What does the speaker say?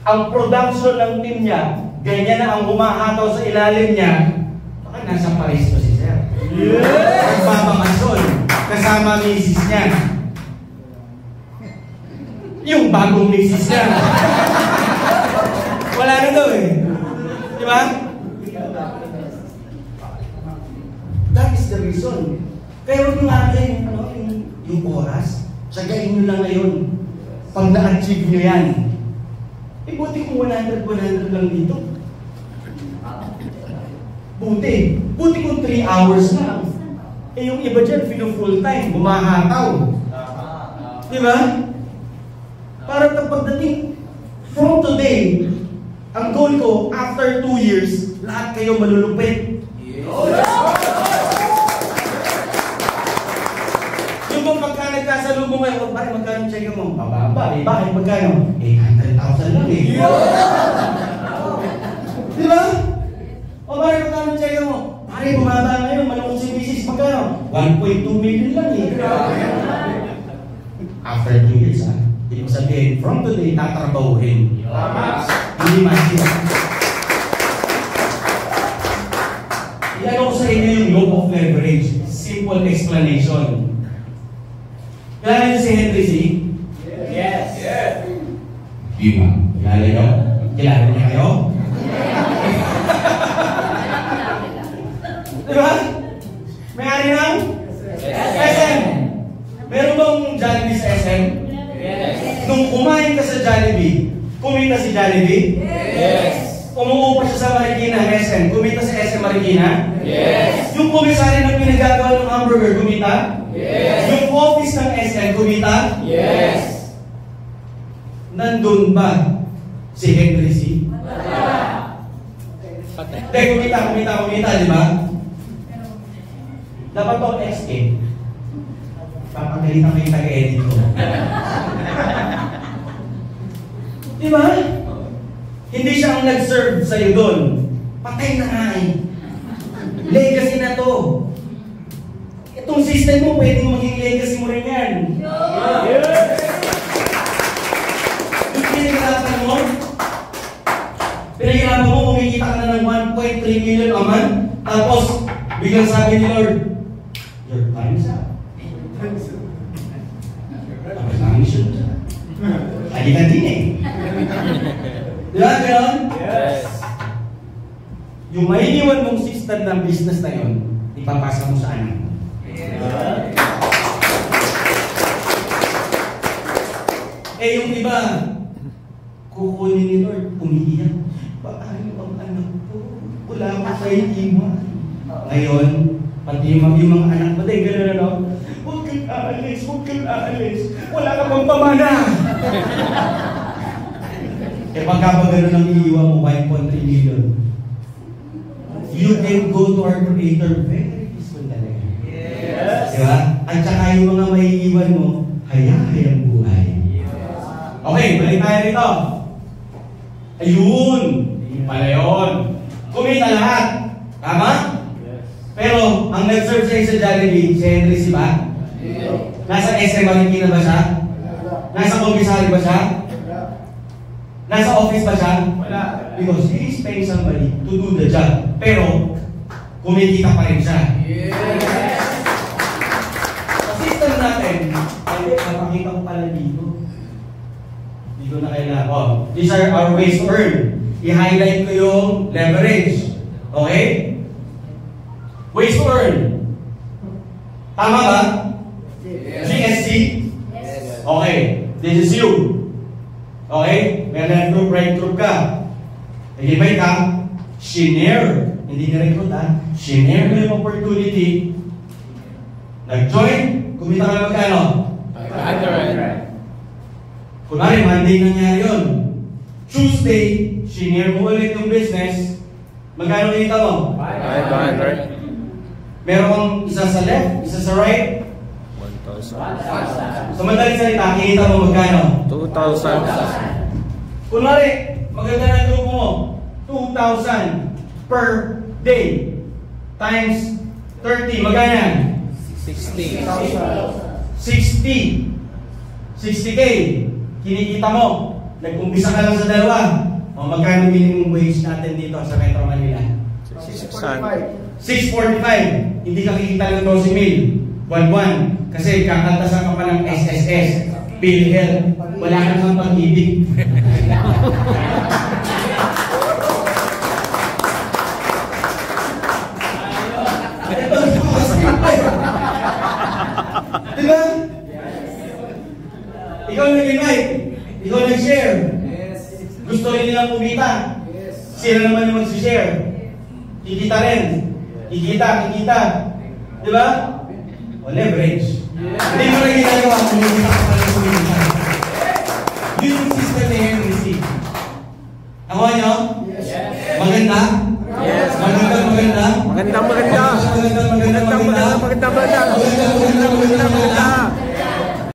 ang production ng team niya, ganyan na ang humahataw sa ilalim niya, baka nasa Paris pa si Sir. Nagpapamasyon, kasama misis niya. Yung bagong misis niya. Wala na daw eh. Di ba? That is the reason. Kaya huwag nyo natin yung oras, tsagain nyo lang ngayon. Pag na-achieve nyo yan, buti kung 100 lang dito. Buti kung 3 hours lang. Yung iba dyan, full time, bumahataw. Di ba? Para pagdating, from today, ang goal ko, after 2 years, lahat kayo malulupit. Yung bang pagka nagkasalubong ngayon, bakit magkano check mo? Mababa, eh. Bakit magkano? 800,000 lang eh. Di ba? O bakit magkano check mo? Pare, bumaba ngayon, malungkot si misis, magkano? 1.2 million lang eh. After 2 years, ha? Hindi mo sabihin, from today, tatrabahuhin. Hindi masya. Iyan ko sa inyo yung law of leverage. Simple explanation. Kilala niyo si Henry C? Yes. Di ba? Kilala niyo? Kilala niyo kayo? Di ba? May-ari ng? SM. Meron bang Jollibee sa SM? Nung kumain ka sa Jollibee, kumita si Jollibee? Yes. Umuupa siya sa Marikina, SM. Kumita sa SM Marikina? Yes. Yung komisaryo na pinagagawa ng hamburger, kumita? Yes. Yung office ng SM, kumita? Yes. Nandun ba si Henry C? Hindi, kumita, di ba? Dapat to XK. Papagalitan ko yung taga-edit ko. Di ba? Hindi siya ang nag-serve sa'yo doon. Patay na nga eh. Legacy na to. Itong system mo, pwedeng maging legacy mo rin yan. Yung pinagirapan mo, kumikita ka na ng 1.3 million a month, tapos biglang sabi ni Lord, your time's up. Tapos namin siya. Halika din eh. Di ba, gano'n? Yes. Yung mainiwan mong system ng business na yun, ipapasa mo sa anak. Yeah. Yung iba, kukunin ni Lord, umiiyak. Paano ang anak ko? Wala ko kayo iwan. Ngayon, pati yung mga anak mo, dahil gano'n ano? Huwag kang aalis. Wala ka pang pamana. Pagka ba gano'n ang iiwan mo, 5.3 million, you can go to our Creator very peaceful talaga. Yes. Diba? At saka yung mga maiiwan mo, hayang buhay. Yes. Okay, balik tayo rito. Ayun! Yung pala yun. Kumita lahat. Tama? Yes. Pero, ang nag-serve sa'yo sa Jollibee, si Henry C. ba? Yes. Nasa SM Marikina ba siya? Nasa commissary ba siya? Nasa office ba siya? Wala. Because he is paying somebody to do the job. Pero, kumikita pa rin siya. Yes. Sa system natin, napakita ko pala dito. Dito na kailangan. Oh, these are our ways to earn. I-highlight ko yung leverage. Okay? Ways to earn. Tama ba? Yes. GSC? Yes. Okay. This is you. Okay? May left group, right group ka. Nag-invite ka, shinare. Hindi na-recruit ha. Shinare mo yung opportunity. Nag-join, kumita ka na magkano? 500. Kunwari, Monday nangyari yun. Tuesday, shinare mo ulit yung business. Magkano kita mo? 500. Meron kang isa sa left, isa sa right. 1,000. Sa madaling salita, kinita mo magkano? 2,000. Kunwari, maganda na grupo mo, 2,000 per day times 30, magkano? 60. 60. 60K. Kinikita mo. Nag-umpisa ka lang sa dalawa. O magkano minimum wage natin dito sa Metro Manila? 645. Hindi ka kikita ng 12,000 buwan-buwan. Kasi kakantasan ka pa ng SSS, PhilHealth. Wala ka naman pag-ibig. Diba? Ikaw nag-invite. Ikaw nag-share. Gusto rin nilang kumita. Sila naman yung mag-share. Kikita rin. Kikita. Diba? O leverage. Hindi mo na ginagawa. Kumikita ka pa